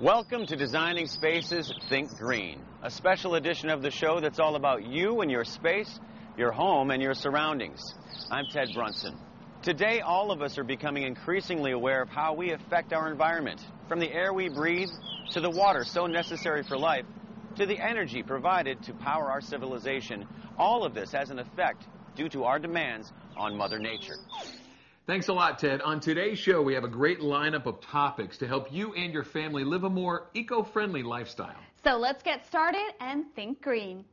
Welcome to Designing Spaces Think Green, a special edition of the show that's all about you and your space, your home, and your surroundings. I'm Ted Brunson. Today, all of us are becoming increasingly aware of how we affect our environment, from the air we breathe, to the water so necessary for life, to the energy provided to power our civilization. All of this has an effect due to our demands on Mother Nature. Thanks a lot, Ted. On today's show, we have a great lineup of topics to help you and your family live a more eco-friendly lifestyle. So let's get started and think green.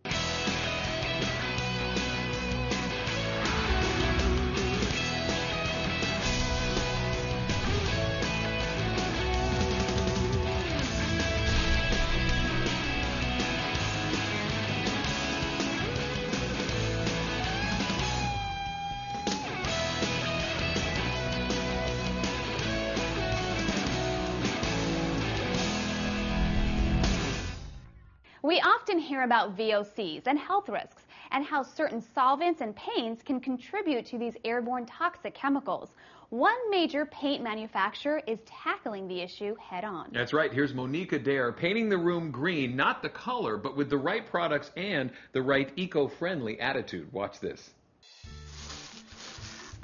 We often hear about VOCs and health risks and how certain solvents and paints can contribute to these airborne toxic chemicals. One major paint manufacturer is tackling the issue head on. That's right. Here's Monique Adair painting the room green, not the color, but with the right products and the right eco-friendly attitude. Watch this.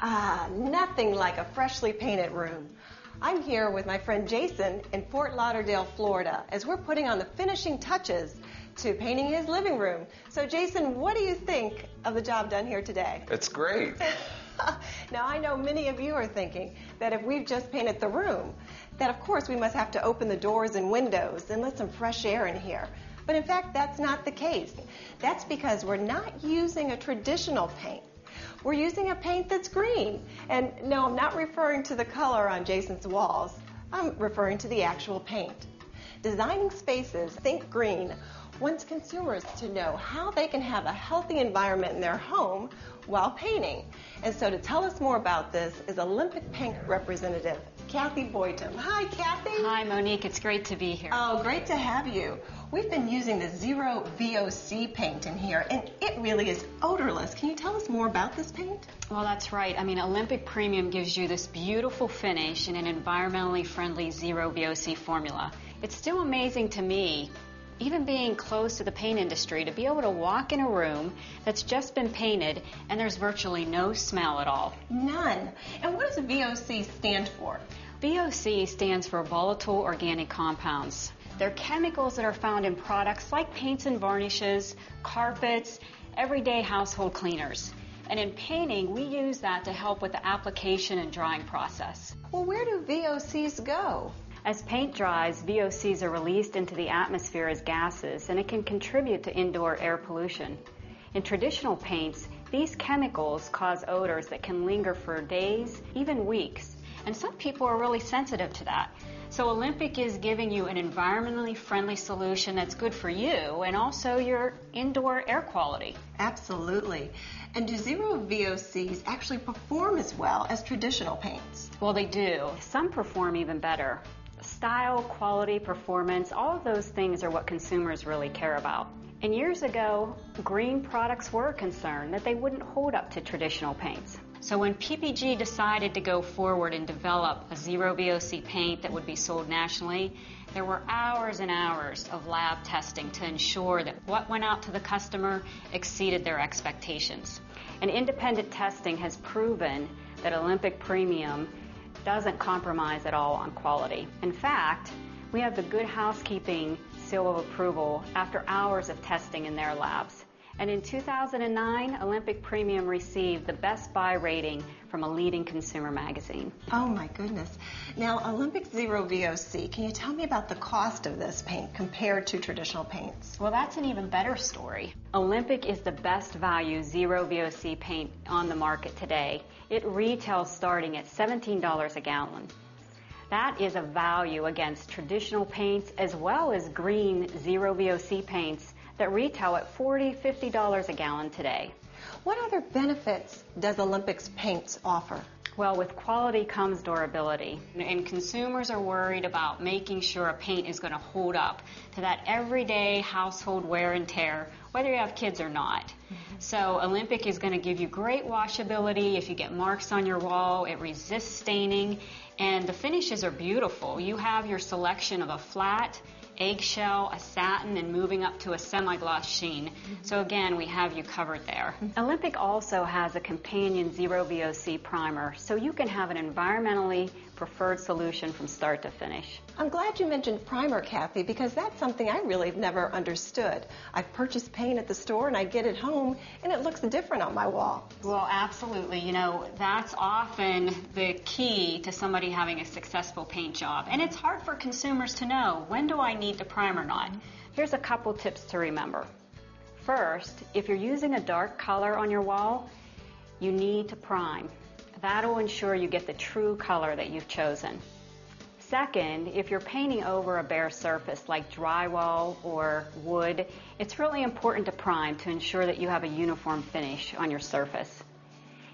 Nothing like a freshly painted room. I'm here with my friend Jason in Fort Lauderdale, Florida, as we're putting on the finishing touches to painting his living room. So Jason, what do you think of the job done here today? It's great. Now I know many of you are thinking that if we've just painted the room, that of course we must have to open the doors and windows and let some fresh air in here. But in fact, that's not the case. That's because we're not using a traditional paint. We're using a paint that's green. And no, I'm not referring to the color on Jason's walls. I'm referring to the actual paint. Designing Spaces Think Green wants consumers to know how they can have a healthy environment in their home while painting. And so to tell us more about this is Olympic Paint representative Kathy Boyton. Hi, Kathy. Hi, Monique. It's great to be here. Oh, great to have you. We've been using the Zero VOC paint in here, and it really is odorless. Can you tell us more about this paint? Well, that's right. I mean, Olympic Premium gives you this beautiful finish in an environmentally friendly Zero VOC formula. It's still amazing to me, even being close to the paint industry, to be able to walk in a room that's just been painted and there's virtually no smell at all. None. And what does VOC stand for? VOC stands for volatile organic compounds. They're chemicals that are found in products like paints and varnishes, carpets, everyday household cleaners. And in painting, we use that to help with the application and drying process. Well, where do VOCs go? As paint dries, VOCs are released into the atmosphere as gases, and it can contribute to indoor air pollution. In traditional paints, these chemicals cause odors that can linger for days, even weeks. And some people are really sensitive to that. So Olympic is giving you an environmentally friendly solution that's good for you and also your indoor air quality. Absolutely. And do Zero VOCs actually perform as well as traditional paints? Well, they do. Some perform even better. Style, quality, performance, all of those things are what consumers really care about. And years ago, green products were a concern that they wouldn't hold up to traditional paints. So when PPG decided to go forward and develop a Zero VOC paint that would be sold nationally, there were hours and hours of lab testing to ensure that what went out to the customer exceeded their expectations. And independent testing has proven that Olympic Premium doesn't compromise at all on quality. In fact, we have the Good Housekeeping seal of approval after hours of testing in their labs. And in 2009, Olympic Premium received the Best Buy rating from a leading consumer magazine. Oh my goodness. Now, Olympic Zero VOC, can you tell me about the cost of this paint compared to traditional paints? Well, that's an even better story. Olympic is the best value Zero VOC paint on the market today. It retails starting at $17 a gallon. That is a value against traditional paints as well as green Zero VOC paints that retail at $40, $50 a gallon today. What other benefits does Olympic's paints offer? Well, with quality comes durability, and consumers are worried about making sure a paint is going to hold up to that everyday household wear and tear, whether you have kids or not. So Olympic is going to give you great washability. If you get marks on your wall, it resists staining, and the finishes are beautiful. You have your selection of a flat, eggshell, a satin, and moving up to a semi-gloss sheen. So again, we have you covered there. Olympic also has a companion Zero VOC primer, so you can have an environmentally preferred solution from start to finish. I'm glad you mentioned primer, Kathy, because that's something I really have never understood. I've purchased paint at the store and I get it home and it looks different on my wall. Well, absolutely. You know, that's often the key to somebody having a successful paint job. And it's hard for consumers to know, when do I need to prime or not? Here's a couple tips to remember. First, if you're using a dark color on your wall, you need to prime. That'll ensure you get the true color that you've chosen. Second, if you're painting over a bare surface like drywall or wood, it's really important to prime to ensure that you have a uniform finish on your surface.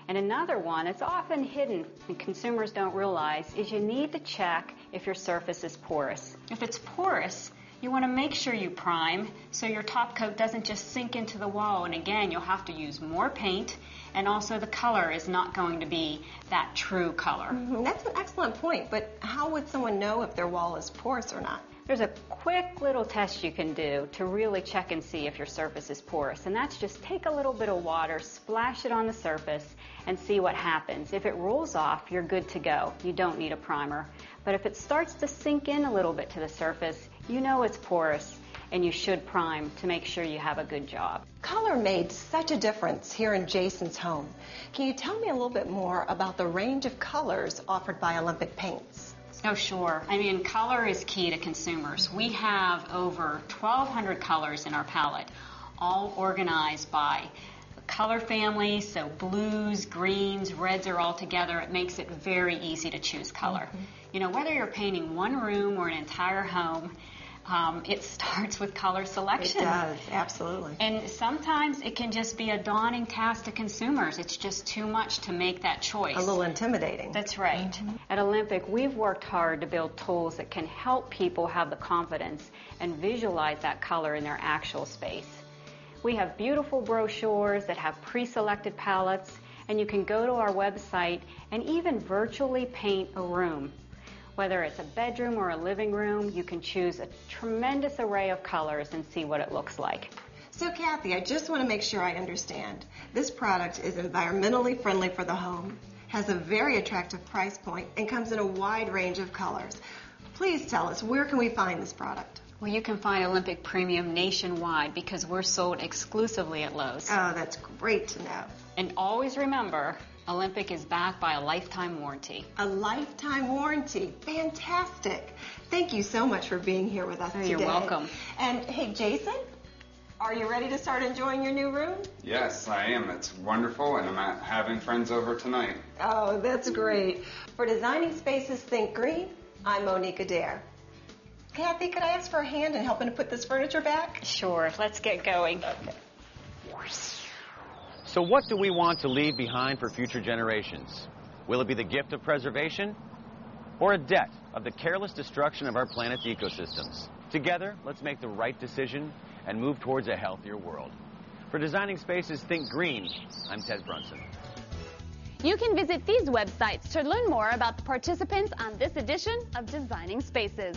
And another one, it's often hidden and consumers don't realize, is you need to check if your surface is porous. If it's porous, you want to make sure you prime so your top coat doesn't just sink into the wall, and again, you'll have to use more paint, and also the color is not going to be that true color. That's an excellent point, but how would someone know if their wall is porous or not? There's a quick little test you can do to really check and see if your surface is porous, and that's just take a little bit of water, splash it on the surface, and see what happens. If it rolls off, you're good to go. You don't need a primer. But if it starts to sink in a little bit to the surface, you know it's porous, and you should prime to make sure you have a good job. Color made such a difference here in Jason's home. Can you tell me a little bit more about the range of colors offered by Olympic paints? Oh, sure. I mean, color is key to consumers. We have over 1,200 colors in our palette, all organized by color family, so blues, greens, reds are all together. It makes it very easy to choose color. You know, whether you're painting one room or an entire home, it starts with color selection. It does, absolutely. And sometimes it can just be a daunting task to consumers. It's just too much to make that choice. A little intimidating. That's right. At Olympic, we've worked hard to build tools that can help people have the confidence and visualize that color in their actual space. We have beautiful brochures that have pre-selected palettes, and you can go to our website and even virtually paint a room. Whether it's a bedroom or a living room, you can choose a tremendous array of colors and see what it looks like. So Kathy, I just want to make sure I understand. This product is environmentally friendly for the home, has a very attractive price point, and comes in a wide range of colors. Please tell us, where can we find this product? Well, you can find Olympic Premium nationwide because we're sold exclusively at Lowe's. Oh, that's great to know. And always remember, Olympic is backed by a lifetime warranty. A lifetime warranty. Fantastic. Thank you so much for being here with us today. You're welcome. And hey, Jason, are you ready to start enjoying your new room? Yes, I am. It's wonderful, and I'm having friends over tonight. Oh, that's great. For Designing Spaces Think Green, I'm Monique Adair. Kathy, could I ask for a hand in helping to put this furniture back? Sure, let's get going. Okay. So what do we want to leave behind for future generations? Will it be the gift of preservation or a debt of the careless destruction of our planet's ecosystems? Together, let's make the right decision and move towards a healthier world. For Designing Spaces Think Green, I'm Ted Brunson. You can visit these websites to learn more about the participants on this edition of Designing Spaces.